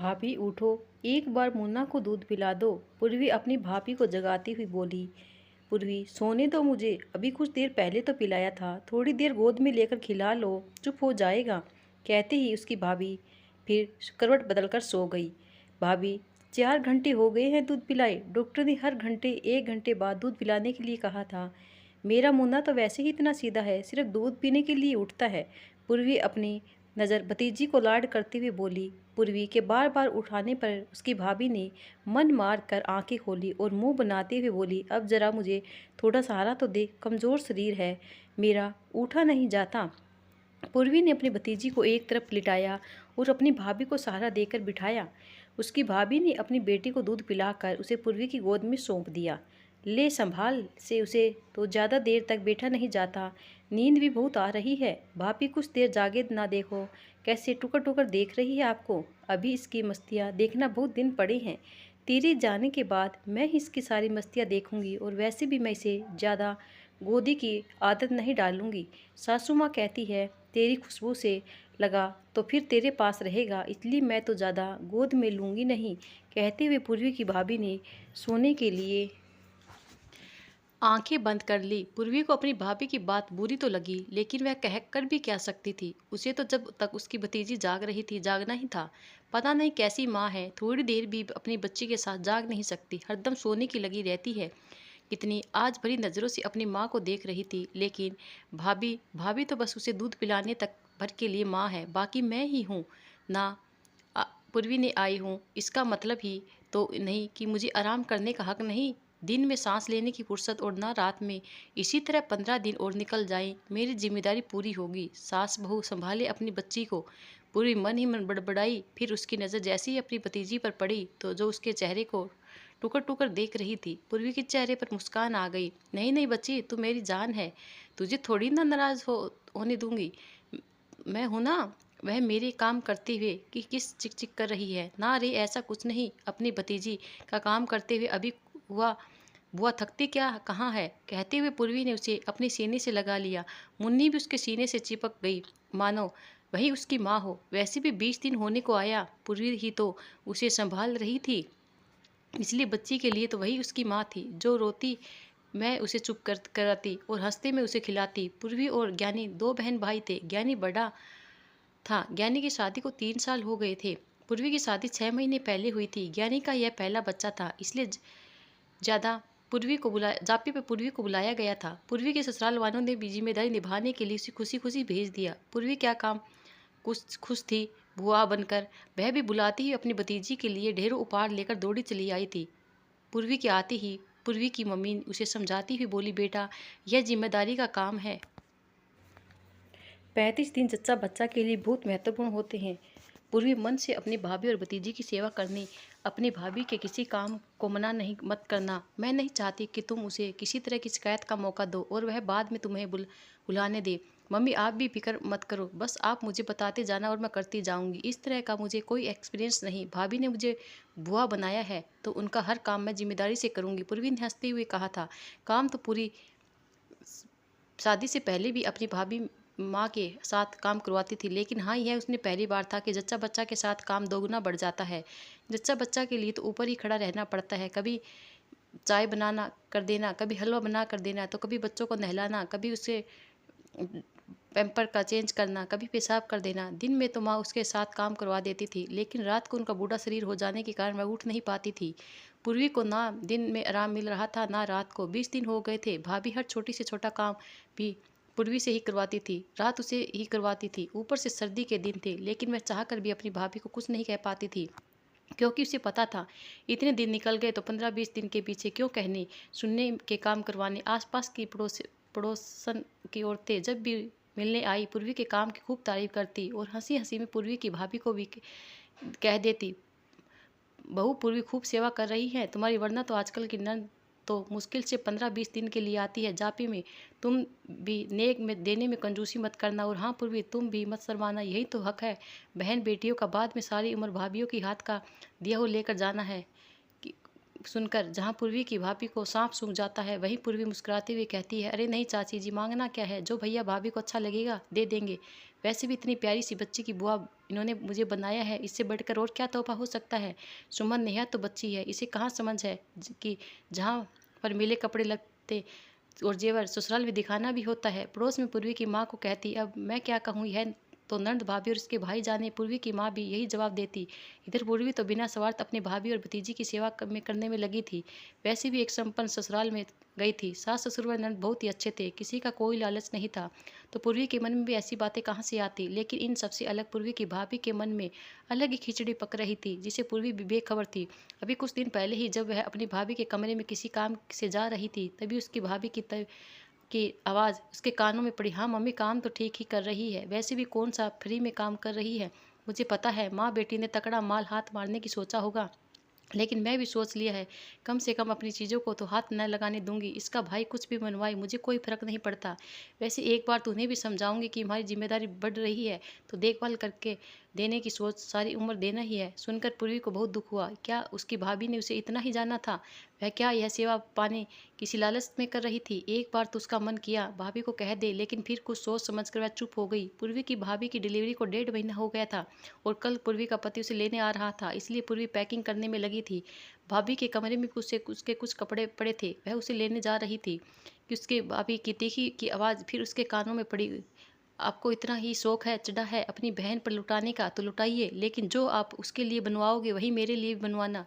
भाभी उठो, एक बार मुन्ना को दूध पिला दो। पूर्वी अपनी भाभी को जगाती हुई बोली। पूर्वी, सोने दो मुझे, अभी कुछ देर पहले तो पिलाया था, थोड़ी देर गोद में लेकर खिला लो, चुप हो जाएगा। कहते ही उसकी भाभी फिर करवट बदलकर सो गई। भाभी, 4 घंटे हो गए हैं दूध पिलाए, डॉक्टर ने हर घंटे 1 घंटे बाद दूध पिलाने के लिए कहा था। मेरा मुन्ना तो वैसे ही इतना सीधा है, सिर्फ दूध पीने के लिए उठता है। पूर्वी अपनी नज़र भतीजी को लाड करते हुए बोली। पूर्वी के बार बार उठाने पर उसकी भाभी ने मन मार कर आंखें खोली और मुंह बनाते हुए बोली, अब जरा मुझे थोड़ा सहारा तो दे, कमज़ोर शरीर है मेरा, उठा नहीं जाता। पूर्वी ने अपनी भतीजी को एक तरफ लिटाया और अपनी भाभी को सहारा देकर बिठाया। उसकी भाभी ने अपनी बेटी को दूध पिलाकर उसे पूर्वी की गोद में सौंप दिया। ले संभाल से, उसे तो ज़्यादा देर तक बैठा नहीं जाता, नींद भी बहुत आ रही है। भाभी कुछ देर जागे ना, देखो कैसे टुकर टुकर देख रही है आपको। अभी इसकी मस्तियाँ देखना बहुत दिन पड़े हैं, तेरे जाने के बाद मैं ही इसकी सारी मस्तियाँ देखूंगी, और वैसे भी मैं इसे ज़्यादा गोदी की आदत नहीं डालूंगी। सासू माँ कहती है तेरी खुशबू से लगा तो फिर तेरे पास रहेगा, इसलिए मैं तो ज़्यादा गोद में लूँगी नहीं। कहते हुए पूर्वी की भाभी ने सोने के लिए आंखें बंद कर ली। पूर्वी को अपनी भाभी की बात बुरी तो लगी, लेकिन वह कह कर भी क्या सकती थी। उसे तो जब तक उसकी भतीजी जाग रही थी जागना ही था। पता नहीं कैसी माँ है, थोड़ी देर भी अपनी बच्ची के साथ जाग नहीं सकती, हरदम सोने की लगी रहती है। कितनी आज भरी नज़रों से अपनी माँ को देख रही थी, लेकिन भाभी भाभी तो बस उसे दूध पिलाने तक भर के लिए माँ है, बाकी मैं ही हूँ ना। पूर्वी ने आई हूँ इसका मतलब ही तो नहीं कि मुझे आराम करने का हक नहीं, दिन में सांस लेने की फुर्सत और ना रात में। इसी तरह 15 दिन और निकल जाएं, मेरी जिम्मेदारी पूरी होगी। सास बहू संभाले अपनी बच्ची को। पूरी मन ही मन बड़बड़ाई। फिर उसकी नज़र जैसे ही अपनी भतीजी पर पड़ी तो जो उसके चेहरे को टुकर टुकर देख रही थी, पूर्वी के चेहरे पर मुस्कान आ गई। नहीं नहीं बच्ची, तू मेरी जान है, तुझे थोड़ी ना नाराज होने दूंगी। मैं हूं ना। वह मेरे काम करते हुए कि किस चिक चिक कर रही है। ना रे, ऐसा कुछ नहीं, अपनी भतीजी का काम करते हुए अभी हुआ। बुआ थकती क्या कहाँ है। कहते हुए पूर्वी ने उसे अपने सीने से लगा लिया। मुन्नी भी उसके सीने से चिपक गई, मानो वही उसकी माँ हो। वैसे भी 20 दिन होने को आया, पूर्वी ही तो उसे संभाल रही थी, इसलिए बच्ची के लिए तो वही उसकी माँ थी। जो रोती मैं उसे चुप कराती और हंसते में उसे खिलाती। पूर्वी और ज्ञानी 2 बहन भाई थे। ज्ञानी बड़ा था। ज्ञानी की शादी को 3 साल हो गए थे। पूर्वी की शादी 6 महीने पहले हुई थी। ज्ञानी का यह पहला बच्चा था, इसलिए ज़्यादा पूर्वी को बुलाया जापे पे पूर्वी को बुलाया गया था। पूर्वी के ससुराल वालों ने भी जिम्मेदारी निभाने के लिए उसे खुशी खुशी भेज दिया। पूर्वी क्या काम कुछ खुश थी बुआ बनकर। वह भी बुलाती ही अपनी भतीजी के लिए ढेरों उपहार लेकर दौड़ी चली आई थी। पूर्वी के आते ही पूर्वी की मम्मी उसे समझाती हुई बोली, बेटा यह जिम्मेदारी का काम है। 35 दिन जच्चा बच्चा के लिए बहुत महत्वपूर्ण होते हैं। पूर्वी मन से अपनी भाभी और भतीजी की सेवा करनी, अपनी भाभी के किसी काम को मना नहीं मत करना। मैं नहीं चाहती कि तुम उसे किसी तरह की शिकायत का मौका दो और वह बाद में तुम्हें बुलाने दे। मम्मी आप भी फिक्र मत करो, बस आप मुझे बताते जाना और मैं करती जाऊंगी। इस तरह का मुझे कोई एक्सपीरियंस नहीं। भाभी ने मुझे बुआ बनाया है तो उनका हर काम मैं जिम्मेदारी से करूंगी। पूर्वी ने हंसते हुए कहा था। काम तो पूरी शादी से पहले भी अपनी भाभी माँ के साथ काम करवाती थी, लेकिन हाँ यह उसने पहली बार था कि जच्चा बच्चा के साथ काम दोगुना बढ़ जाता है। जच्चा बच्चा के लिए तो ऊपर ही खड़ा रहना पड़ता है, कभी चाय बनाना कर देना, कभी हलवा बना कर देना, तो कभी बच्चों को नहलाना, कभी उसे पैम्पर का चेंज करना, कभी पेशाब कर देना। दिन में तो माँ उसके साथ काम करवा देती थी, लेकिन रात को उनका बूढ़ा शरीर हो जाने के कारण वह उठ नहीं पाती थी। पूर्वी को ना दिन में आराम मिल रहा था ना रात को। 20 दिन हो गए थे। भाभी हर छोटी से छोटा काम भी पूर्वी से ही करवाती थी, रात उसे ही करवाती थी। ऊपर से सर्दी के दिन थे, लेकिन वह चाह कर भी अपनी भाभी को कुछ नहीं कह पाती थी, क्योंकि उसे पता था इतने दिन निकल गए तो 15-20 दिन के पीछे क्यों कहने सुनने के काम करवाने। आसपास की पड़ोसन की औरतें जब भी मिलने आई पूर्वी के काम की खूब तारीफ करती और हंसी हंसी में पूर्वी की भाभी को भी कह देती, बहू पूर्वी खूब सेवा कर रही है तुम्हारी, वरना तो आजकल की नन तो मुश्किल से 15-20 दिन के लिए आती है जापे में। तुम भी नेक में देने में कंजूसी मत करना, और हाँ पूर्वी तुम भी मत शर्माना, यही तो हक है बहन बेटियों का। बाद में सारी उम्र भाभीयों की हाथ का दिया हुआ लेकर जाना है। सुनकर जहाँ पूर्वी की भाभी को सांप सूंघ जाता है, वहीं पूर्वी मुस्कुराते हुए कहती है, अरे नहीं चाची जी, मांगना क्या है, जो भैया भाभी को अच्छा लगेगा दे देंगे। वैसे भी इतनी प्यारी सी बच्ची की बुआ इन्होंने मुझे बनाया है, इससे बढ़कर और क्या तोहफा हो सकता है। सुमन नेहा तो बच्ची है, इसे कहाँ समझ है कि जहाँ पर मिले कपड़े लगते और जेवर ससुराल में दिखाना भी होता है। पड़ोस में पूर्वी की माँ को कहती, अब मैं क्या कहूँ, यह तो नंद भाभी और उसके भाई जाने। पूर्वी की माँ भी यही जवाब देती। इधर पूर्वी तो बिना स्वार्थ अपने भाभी और भतीजी की सेवा करने में लगी थी। वैसे भी एक संपन्न ससुराल में गई थी। सास ससुर व नंद बहुत ही अच्छे थे, किसी का कोई लालच नहीं था। तो पूर्वी के मन में भी ऐसी बातें कहाँ से आती। लेकिन इन सबसे अलग पूर्वी की भाभी के मन में अलग ही खिचड़ी पक रही थी, जिसे पूर्वी भी बेखबर थी। अभी कुछ दिन पहले ही जब वह अपनी भाभी के कमरे में किसी काम से जा रही थी, तभी उसकी भाभी की आवाज़ उसके कानों में पड़ी। हाँ मम्मी, काम तो ठीक ही कर रही है, वैसे भी कौन सा फ्री में काम कर रही है। मुझे पता है माँ बेटी ने तकड़ा माल हाथ मारने की सोचा होगा, लेकिन मैं भी सोच लिया है, कम से कम अपनी चीज़ों को तो हाथ न लगाने दूंगी। इसका भाई कुछ भी बनवाए, मुझे कोई फर्क नहीं पड़ता। वैसे एक बार तो उन्हें भी समझाऊंगी कि हमारी जिम्मेदारी बढ़ रही है, तो देखभाल करके देने की सोच सारी उम्र देना ही है। सुनकर पूर्वी को बहुत दुख हुआ। क्या उसकी भाभी ने उसे इतना ही जाना था? वह क्या यह सेवा पाने किसी लालच में कर रही थी? एक बार तो उसका मन किया भाभी को कह दे, लेकिन फिर कुछ सोच समझ कर वह चुप हो गई। पूर्वी की भाभी की डिलीवरी को 1.5 महीना हो गया था और कल पूर्वी का पति उसे लेने आ रहा था, इसलिए पूर्वी पैकिंग करने में लगी थी। भाभी के कमरे में उसके कुछ कपड़े पड़े थे, वह उसे लेने जा रही थी कि उसके भाभी की तीखी की आवाज़ फिर उसके कानों में पड़ी। आपको इतना ही शौक है, चढ़ा है अपनी बहन पर लुटाने का, तो लुटाइए, लेकिन जो आप उसके लिए बनवाओगे वही मेरे लिए भी बनवाना।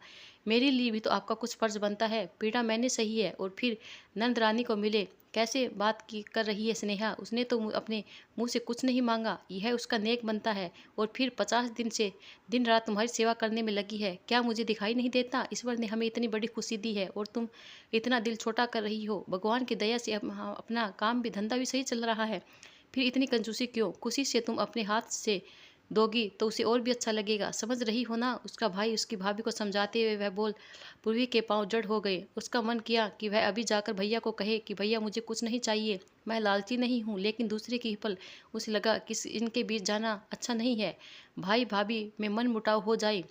मेरे लिए भी तो आपका कुछ फर्ज बनता है। पीड़ा मैंने सही है। और फिर नंद रानी को मिले, कैसे बात की कर रही है स्नेहा, उसने तो अपने मुंह से कुछ नहीं मांगा, यह उसका नेक बनता है। और फिर 50 दिन से दिन रात तुम्हारी सेवा करने में लगी है, क्या मुझे दिखाई नहीं देता? ईश्वर ने हमें इतनी बड़ी खुशी दी है और तुम इतना दिल छोटा कर रही हो। भगवान की दया से हाँ, अपना काम भी धंधा भी सही चल रहा है, फिर इतनी कंजूसी क्यों? खुशी से तुम अपने हाथ से दोगी तो उसे और भी अच्छा लगेगा, समझ रही हो ना? उसका भाई उसकी भाभी को समझाते हुए वह बोल। पूर्वी के पांव जड़ हो गए। उसका मन किया कि वह अभी जाकर भैया को कहे कि भैया मुझे कुछ नहीं चाहिए, मैं लालची नहीं हूँ, लेकिन दूसरे की पल उसे लगा कि इनके बीच जाना अच्छा नहीं है, भाई भाभी में मन मुटाव हो जाए।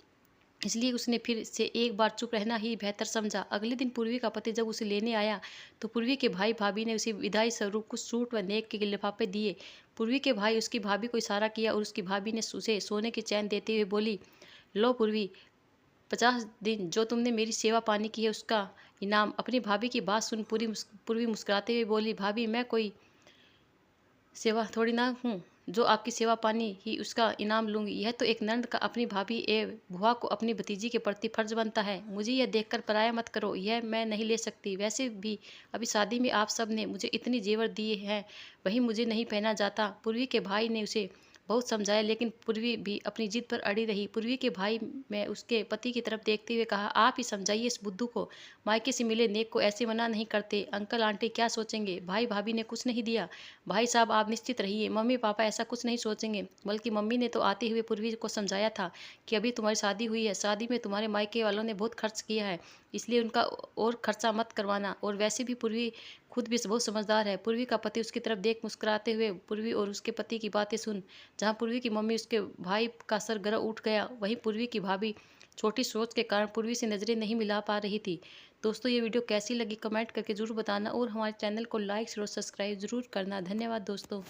इसलिए उसने फिर से एक बार चुप रहना ही बेहतर समझा। अगले दिन पूर्वी का पति जब उसे लेने आया, तो पूर्वी के भाई भाभी ने उसे विदाई स्वरूप कुछ सूट व नेक के लिफाफे दिए। पूर्वी के भाई उसकी भाभी को इशारा किया और उसकी भाभी ने उसे सोने की चैन देते हुए बोली, लो पूर्वी, 50 दिन जो तुमने मेरी सेवा पानी की है उसका इनाम। अपनी भाभी की बात सुन पूर्वी मुस्कुराते हुए बोली, भाभी मैं कोई सेवा थोड़ी ना हूँ जो आपकी सेवा पानी ही उसका इनाम लूंगी। यह तो एक नंद का अपनी भाभी ए बुआ को अपनी भतीजी के प्रति फर्ज बनता है। मुझे यह देखकर पराया मत करो, यह मैं नहीं ले सकती। वैसे भी अभी शादी में आप सब ने मुझे इतनी जेवर दिए हैं, वही मुझे नहीं पहना जाता। पूर्वी के भाई ने उसे बहुत समझाया, लेकिन पूर्वी भी अपनी जिद पर अड़ी रही। पूर्वी के भाई में उसके पति की तरफ देखते हुए कहा, आप ही समझाइए इस बुद्धू को, मायके से मिले नेक को ऐसे मना नहीं करते। अंकल आंटी क्या सोचेंगे? भाई भाभी ने कुछ नहीं दिया। भाई साहब आप निश्चित रहिए, मम्मी पापा ऐसा कुछ नहीं सोचेंगे। बल्कि मम्मी ने तो आते हुए पूर्वी को समझाया था कि अभी तुम्हारी शादी हुई है, शादी में तुम्हारे मायके वालों ने बहुत खर्च किया है, इसलिए उनका और खर्चा मत करवाना। और वैसे भी पूर्वी खुद भी बहुत समझदार है। पूर्वी का पति उसकी तरफ देख मुस्कुराते हुए पूर्वी और उसके पति की बातें सुन। जहाँ पूर्वी की मम्मी उसके भाई का सर गिरा उठ गया, वहीं पूर्वी की भाभी छोटी सोच के कारण पूर्वी से नजरें नहीं मिला पा रही थी। दोस्तों ये वीडियो कैसी लगी कमेंट करके जरूर बताना और हमारे चैनल को लाइक शेयर और सब्सक्राइब जरूर करना। धन्यवाद दोस्तों।